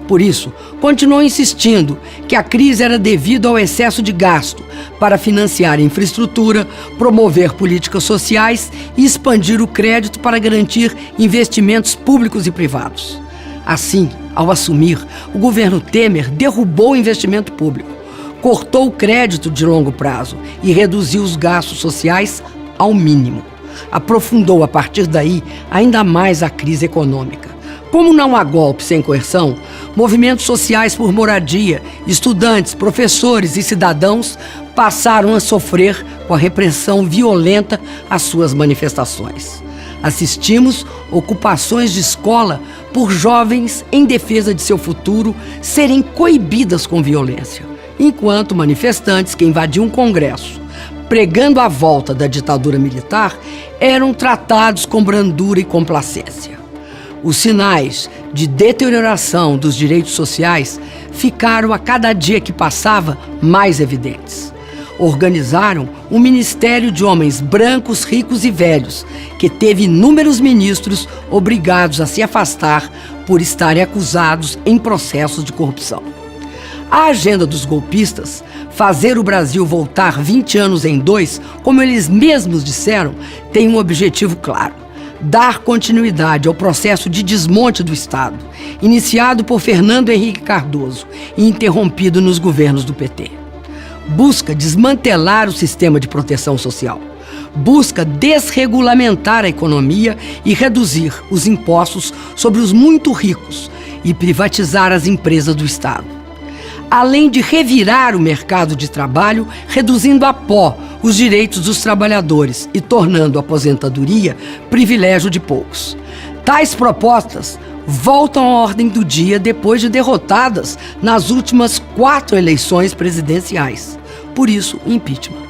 Por isso, continuou insistindo que a crise era devido ao excesso de gasto para financiar infraestrutura, promover políticas sociais e expandir o crédito para garantir investimentos públicos e privados. Assim, ao assumir, o governo Temer derrubou o investimento público, cortou o crédito de longo prazo e reduziu os gastos sociais ao mínimo. Aprofundou, a partir daí, ainda mais a crise econômica. Como não há golpe sem coerção, movimentos sociais por moradia, estudantes, professores e cidadãos passaram a sofrer com a repressão violenta às suas manifestações. Assistimos ocupações de escola por jovens em defesa de seu futuro serem coibidas com violência, enquanto manifestantes que invadiam o Congresso, pregando a volta da ditadura militar, eram tratados com brandura e complacência. Os sinais de deterioração dos direitos sociais ficaram a cada dia que passava mais evidentes. Organizaram um ministério de homens brancos, ricos e velhos, que teve inúmeros ministros obrigados a se afastar por estarem acusados em processos de corrupção. A agenda dos golpistas, fazer o Brasil voltar 20 anos em 2, como eles mesmos disseram, tem um objetivo claro: dar continuidade ao processo de desmonte do Estado, iniciado por Fernando Henrique Cardoso e interrompido nos governos do PT. Busca desmantelar o sistema de proteção social. Busca desregulamentar a economia e reduzir os impostos sobre os muito ricos e privatizar as empresas do Estado. Além de revirar o mercado de trabalho, reduzindo a pó os direitos dos trabalhadores e tornando a aposentadoria privilégio de poucos. Tais propostas voltam à ordem do dia depois de derrotadas nas últimas 4 eleições presidenciais. Por isso, impeachment.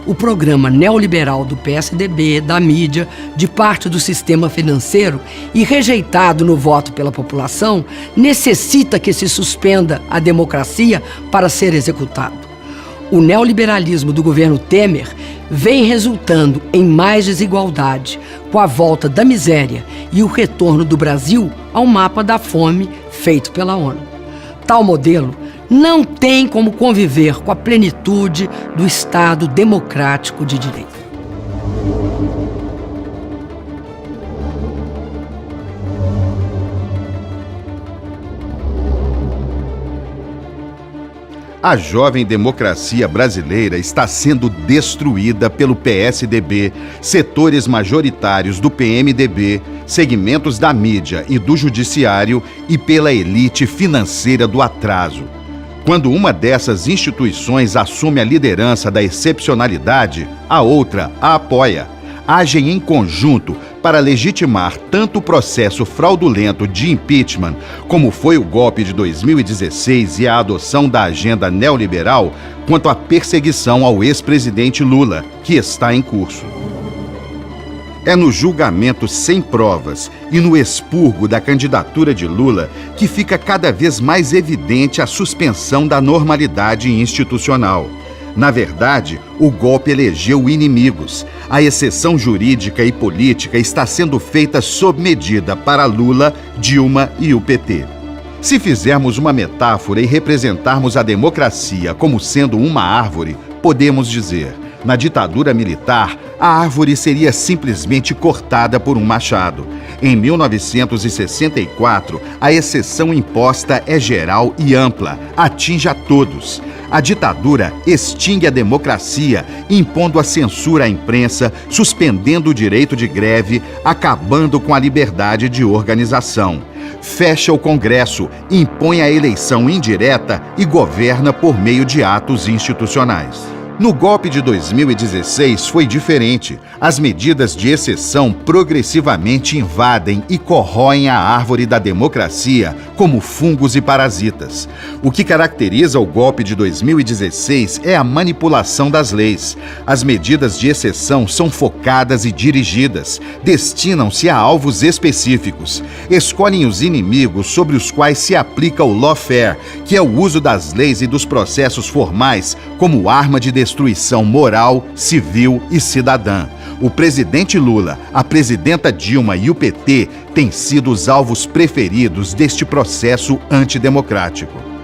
O programa neoliberal do PSDB, da mídia, de parte do sistema financeiro e rejeitado no voto pela população, necessita que se suspenda a democracia para ser executado. O neoliberalismo do governo Temer vem resultando em mais desigualdade, com a volta da miséria e o retorno do Brasil ao mapa da fome feito pela ONU. Tal modelo não tem como conviver com a plenitude do Estado democrático de direito. A jovem democracia brasileira está sendo destruída pelo PSDB, setores majoritários do PMDB, segmentos da mídia e do judiciário e pela elite financeira do atraso. Quando uma dessas instituições assume a liderança da excepcionalidade, a outra a apoia. Agem em conjunto para legitimar tanto o processo fraudulento de impeachment, como foi o golpe de 2016 e a adoção da agenda neoliberal, quanto a perseguição ao ex-presidente Lula, que está em curso. É no julgamento sem provas e no expurgo da candidatura de Lula que fica cada vez mais evidente a suspensão da normalidade institucional. Na verdade, o golpe elegeu inimigos. A exceção jurídica e política está sendo feita sob medida para Lula, Dilma e o PT. Se fizermos uma metáfora e representarmos a democracia como sendo uma árvore, podemos dizer: na ditadura militar, a árvore seria simplesmente cortada por um machado. Em 1964, a exceção imposta é geral e ampla, atinge a todos. A ditadura extingue a democracia, impondo a censura à imprensa, suspendendo o direito de greve, acabando com a liberdade de organização. Fecha o Congresso, impõe a eleição indireta e governa por meio de atos institucionais. No golpe de 2016 foi diferente. As medidas de exceção progressivamente invadem e corroem a árvore da democracia como fungos e parasitas. O que caracteriza o golpe de 2016 é a manipulação das leis. As medidas de exceção são focadas e dirigidas, destinam-se a alvos específicos, escolhem os inimigos sobre os quais se aplica o lawfare, que é o uso das leis e dos processos formais como arma de destruição moral, civil e cidadã. O presidente Lula, a presidenta Dilma e o PT têm sido os alvos preferidos deste processo antidemocrático.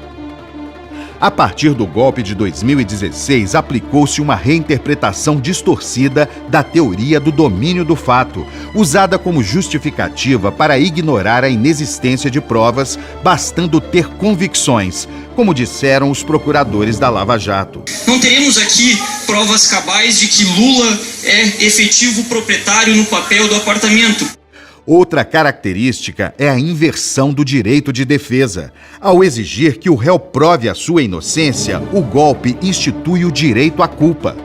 A partir do golpe de 2016, aplicou-se uma reinterpretação distorcida da teoria do domínio do fato, usada como justificativa para ignorar a inexistência de provas, bastando ter convicções, como disseram os procuradores da Lava Jato. Não teremos aqui provas cabais de que Lula é efetivo proprietário no papel do apartamento. Outra característica é a inversão do direito de defesa. Ao exigir que o réu prove a sua inocência, o golpe institui o direito à culpa.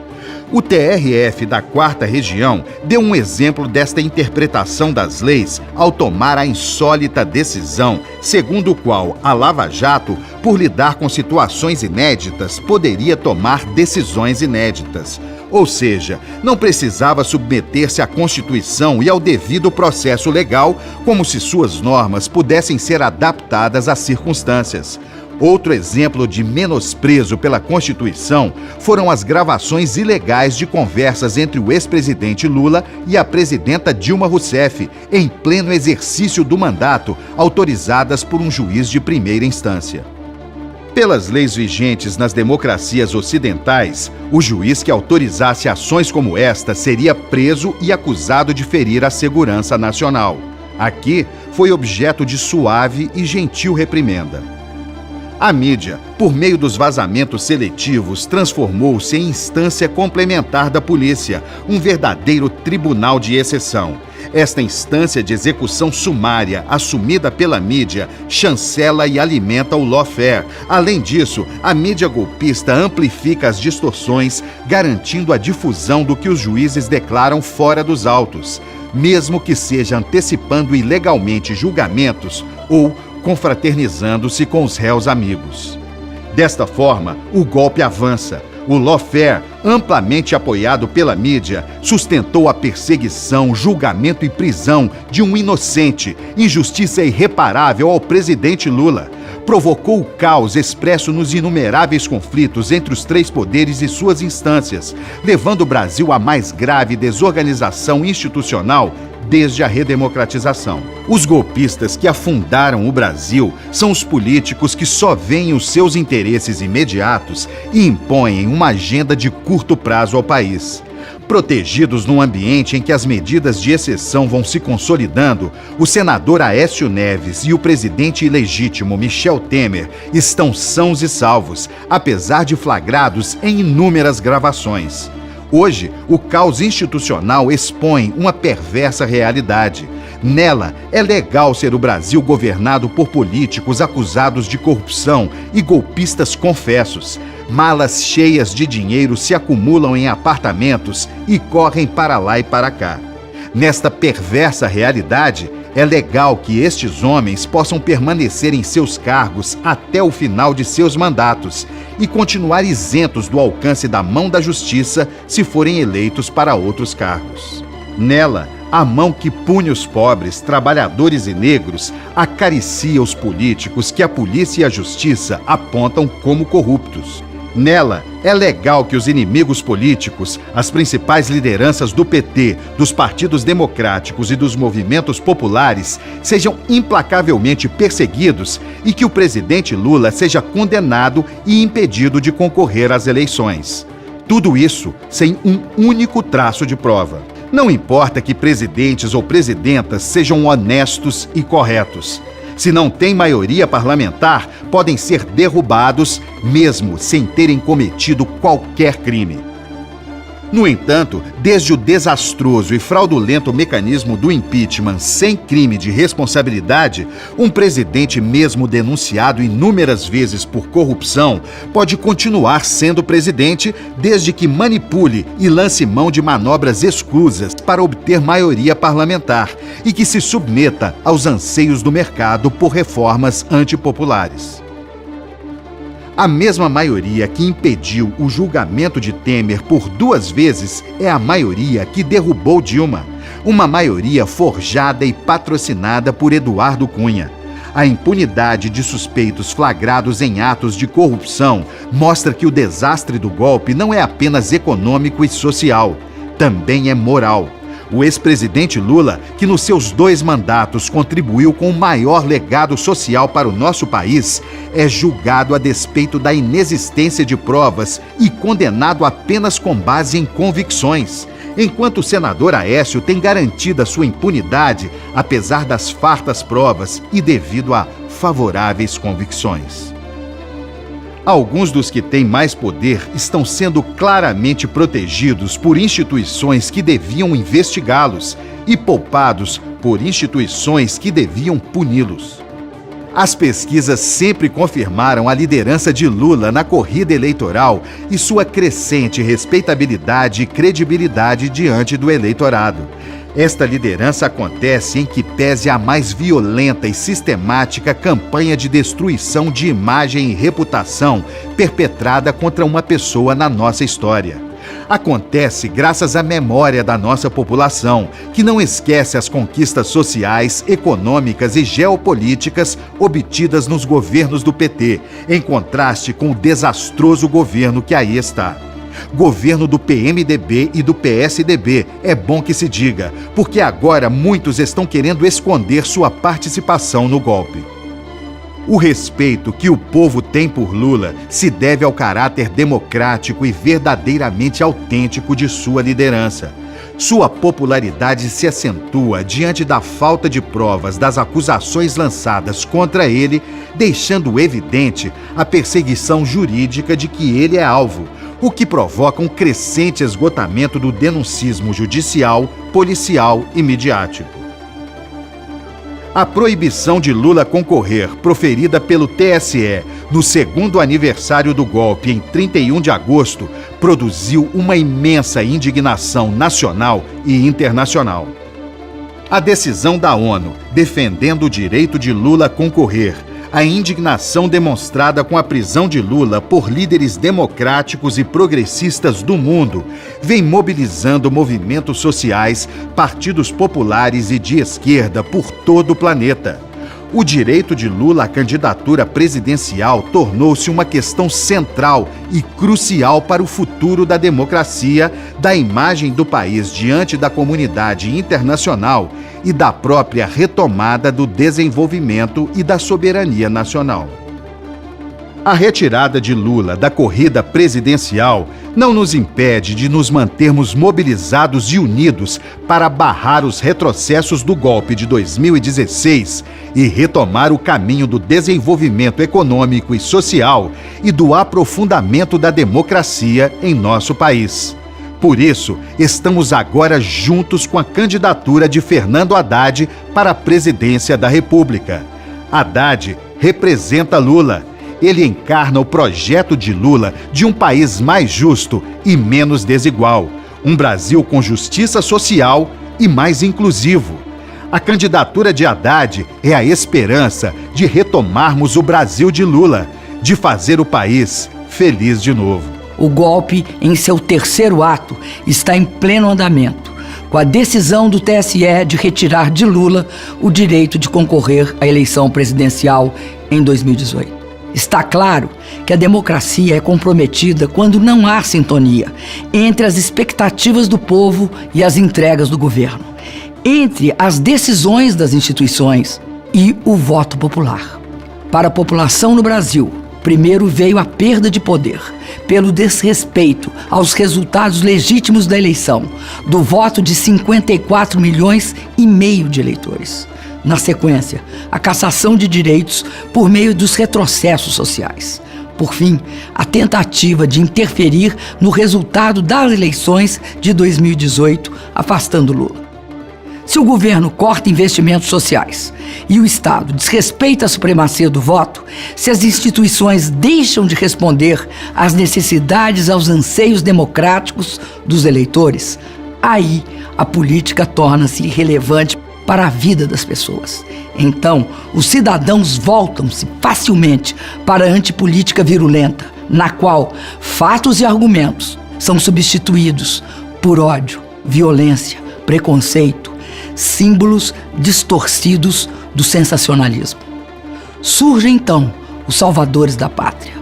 O TRF da 4ª Região deu um exemplo desta interpretação das leis ao tomar a insólita decisão, segundo o qual a Lava Jato, por lidar com situações inéditas, poderia tomar decisões inéditas. Ou seja, não precisava submeter-se à Constituição e ao devido processo legal, como se suas normas pudessem ser adaptadas às circunstâncias. Outro exemplo de menosprezo pela Constituição foram as gravações ilegais de conversas entre o ex-presidente Lula e a presidenta Dilma Rousseff, em pleno exercício do mandato, autorizadas por um juiz de primeira instância. Pelas leis vigentes nas democracias ocidentais, o juiz que autorizasse ações como esta seria preso e acusado de ferir a segurança nacional. Aqui, foi objeto de suave e gentil reprimenda. A mídia, por meio dos vazamentos seletivos, transformou-se em instância complementar da polícia, um verdadeiro tribunal de exceção. Esta instância de execução sumária, assumida pela mídia, chancela e alimenta o lawfare. Além disso, a mídia golpista amplifica as distorções, garantindo a difusão do que os juízes declaram fora dos autos, mesmo que seja antecipando ilegalmente julgamentos ou confraternizando-se com os réus amigos. Desta forma, o golpe avança. O lawfare, amplamente apoiado pela mídia, sustentou a perseguição, julgamento e prisão de um inocente, injustiça irreparável ao presidente Lula. Provocou o caos expresso nos inumeráveis conflitos entre os três poderes e suas instâncias, levando o Brasil à mais grave desorganização institucional desde a redemocratização. Os golpistas que afundaram o Brasil são os políticos que só veem os seus interesses imediatos e impõem uma agenda de curto prazo ao país. Protegidos num ambiente em que as medidas de exceção vão se consolidando, o senador Aécio Neves e o presidente ilegítimo Michel Temer estão sãos e salvos, apesar de flagrados em inúmeras gravações. Hoje, o caos institucional expõe uma perversa realidade. Nela, é legal ser o Brasil governado por políticos acusados de corrupção e golpistas confessos. Malas cheias de dinheiro se acumulam em apartamentos e correm para lá e para cá. Nesta perversa realidade, é legal que estes homens possam permanecer em seus cargos até o final de seus mandatos e continuar isentos do alcance da mão da justiça se forem eleitos para outros cargos. Nela, a mão que pune os pobres, trabalhadores e negros acaricia os políticos que a polícia e a justiça apontam como corruptos. Nela, é legal que os inimigos políticos, as principais lideranças do PT, dos partidos democráticos e dos movimentos populares sejam implacavelmente perseguidos e que o presidente Lula seja condenado e impedido de concorrer às eleições. Tudo isso sem um único traço de prova. Não importa que presidentes ou presidentas sejam honestos e corretos. Se não tem maioria parlamentar, podem ser derrubados, mesmo sem terem cometido qualquer crime. No entanto, desde o desastroso e fraudulento mecanismo do impeachment sem crime de responsabilidade, um presidente mesmo denunciado inúmeras vezes por corrupção pode continuar sendo presidente desde que manipule e lance mão de manobras escusas para obter maioria parlamentar e que se submeta aos anseios do mercado por reformas antipopulares. A mesma maioria que impediu o julgamento de Temer por 2 vezes é a maioria que derrubou Dilma. Uma maioria forjada e patrocinada por Eduardo Cunha. A impunidade de suspeitos flagrados em atos de corrupção mostra que o desastre do golpe não é apenas econômico e social, também é moral. O ex-presidente Lula, que nos seus 2 mandatos contribuiu com o maior legado social para o nosso país, é julgado a despeito da inexistência de provas e condenado apenas com base em convicções, enquanto o senador Aécio tem garantida sua impunidade, apesar das fartas provas e devido a favoráveis convicções. Alguns dos que têm mais poder estão sendo claramente protegidos por instituições que deviam investigá-los e poupados por instituições que deviam puni-los. As pesquisas sempre confirmaram a liderança de Lula na corrida eleitoral e sua crescente respeitabilidade e credibilidade diante do eleitorado. Esta liderança acontece em que pese a mais violenta e sistemática campanha de destruição de imagem e reputação perpetrada contra uma pessoa na nossa história. Acontece graças à memória da nossa população, que não esquece as conquistas sociais, econômicas e geopolíticas obtidas nos governos do PT, em contraste com o desastroso governo que aí está. Governo do PMDB e do PSDB, é bom que se diga, porque agora muitos estão querendo esconder sua participação no golpe. O respeito que o povo tem por Lula se deve ao caráter democrático e verdadeiramente autêntico de sua liderança. Sua popularidade se acentua diante da falta de provas das acusações lançadas contra ele, deixando evidente a perseguição jurídica de que ele é alvo, o que provoca um crescente esgotamento do denuncismo judicial, policial e midiático. A proibição de Lula concorrer, proferida pelo TSE no 2º aniversário do golpe em 31 de agosto, produziu uma imensa indignação nacional e internacional. A decisão da ONU, defendendo o direito de Lula a concorrer, a indignação demonstrada com a prisão de Lula por líderes democráticos e progressistas do mundo vem mobilizando movimentos sociais, partidos populares e de esquerda por todo o planeta. O direito de Lula à candidatura presidencial tornou-se uma questão central e crucial para o futuro da democracia, da imagem do país diante da comunidade internacional e da própria retomada do desenvolvimento e da soberania nacional. A retirada de Lula da corrida presidencial não nos impede de nos mantermos mobilizados e unidos para barrar os retrocessos do golpe de 2016 e retomar o caminho do desenvolvimento econômico e social e do aprofundamento da democracia em nosso país. Por isso, estamos agora juntos com a candidatura de Fernando Haddad para a presidência da República. Haddad representa Lula. Ele encarna o projeto de Lula de um país mais justo e menos desigual, um Brasil com justiça social e mais inclusivo. A candidatura de Haddad é a esperança de retomarmos o Brasil de Lula, de fazer o país feliz de novo. O golpe, em seu terceiro ato, está em pleno andamento, com a decisão do TSE de retirar de Lula o direito de concorrer à eleição presidencial em 2018. Está claro que a democracia é comprometida quando não há sintonia entre as expectativas do povo e as entregas do governo, entre as decisões das instituições e o voto popular. Para a população no Brasil, primeiro veio a perda de poder, pelo desrespeito aos resultados legítimos da eleição, do voto de 54,5 milhões de eleitores. Na sequência, a cassação de direitos por meio dos retrocessos sociais. Por fim, a tentativa de interferir no resultado das eleições de 2018, afastando Lula. Se o governo corta investimentos sociais e o Estado desrespeita a supremacia do voto, se as instituições deixam de responder às necessidades, aos anseios democráticos dos eleitores, aí a política torna-se irrelevante para a vida das pessoas. Então, os cidadãos voltam-se facilmente para a antipolítica virulenta, na qual fatos e argumentos são substituídos por ódio, violência, preconceito, símbolos distorcidos do sensacionalismo. Surgem então os salvadores da pátria,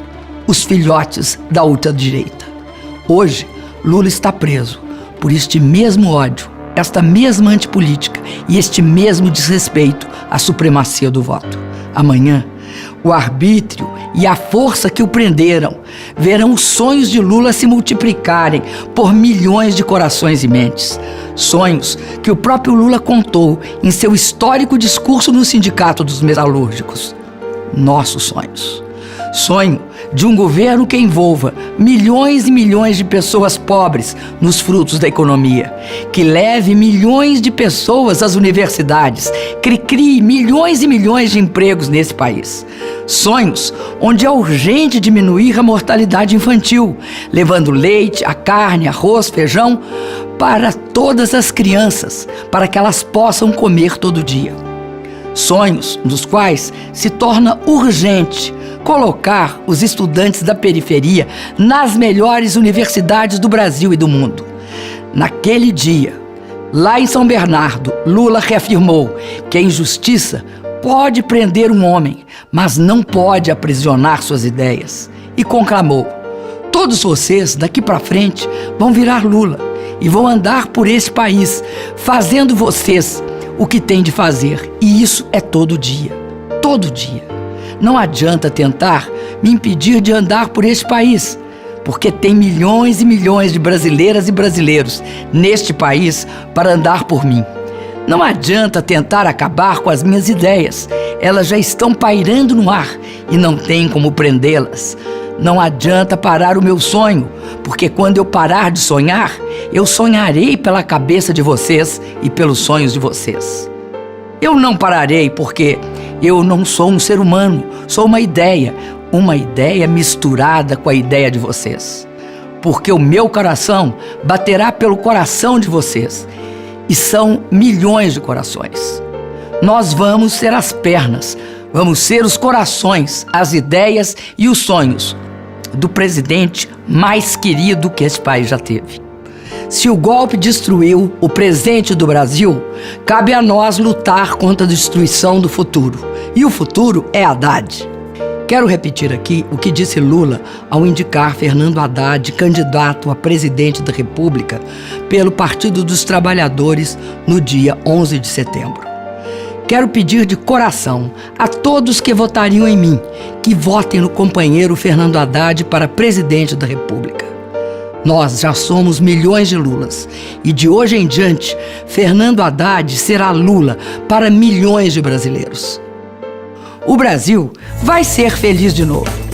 os filhotes da ultradireita. Hoje, Lula está preso por este mesmo ódio, esta mesma antipolítica e este mesmo desrespeito à supremacia do voto. Amanhã, o arbítrio e a força que o prenderam verão os sonhos de Lula se multiplicarem por milhões de corações e mentes. Sonhos que o próprio Lula contou em seu histórico discurso no Sindicato dos Metalúrgicos. Nossos sonhos. Sonho de um governo que envolva milhões e milhões de pessoas pobres nos frutos da economia, que leve milhões de pessoas às universidades, que crie milhões e milhões de empregos nesse país. Sonhos onde é urgente diminuir a mortalidade infantil, levando leite, a carne, arroz, feijão para todas as crianças, para que elas possam comer todo dia. Sonhos nos quais se torna urgente colocar os estudantes da periferia nas melhores universidades do Brasil e do mundo. Naquele dia, lá em São Bernardo, Lula reafirmou que a injustiça pode prender um homem, mas não pode aprisionar suas ideias. E conclamou: todos vocês, daqui para frente, vão virar Lula e vão andar por esse país, fazendo vocês o que têm de fazer. E isso é todo dia. Todo dia. Não adianta tentar me impedir de andar por este país, porque tem milhões e milhões de brasileiras e brasileiros neste país para andar por mim. Não adianta tentar acabar com as minhas ideias. Elas já estão pairando no ar e não tem como prendê-las. Não adianta parar o meu sonho, porque quando eu parar de sonhar, eu sonharei pela cabeça de vocês e pelos sonhos de vocês. Eu não pararei porque eu não sou um ser humano, sou uma ideia misturada com a ideia de vocês. Porque o meu coração baterá pelo coração de vocês, e são milhões de corações. Nós vamos ser as pernas, vamos ser os corações, as ideias e os sonhos do presidente mais querido que esse país já teve. Se o golpe destruiu o presente do Brasil, cabe a nós lutar contra a destruição do futuro. E o futuro é Haddad. Quero repetir aqui o que disse Lula ao indicar Fernando Haddad candidato a presidente da República pelo Partido dos Trabalhadores no dia 11 de setembro. Quero pedir de coração a todos que votariam em mim que votem no companheiro Fernando Haddad para presidente da República. Nós já somos milhões de Lulas. E de hoje em diante, Fernando Haddad será Lula para milhões de brasileiros. O Brasil vai ser feliz de novo.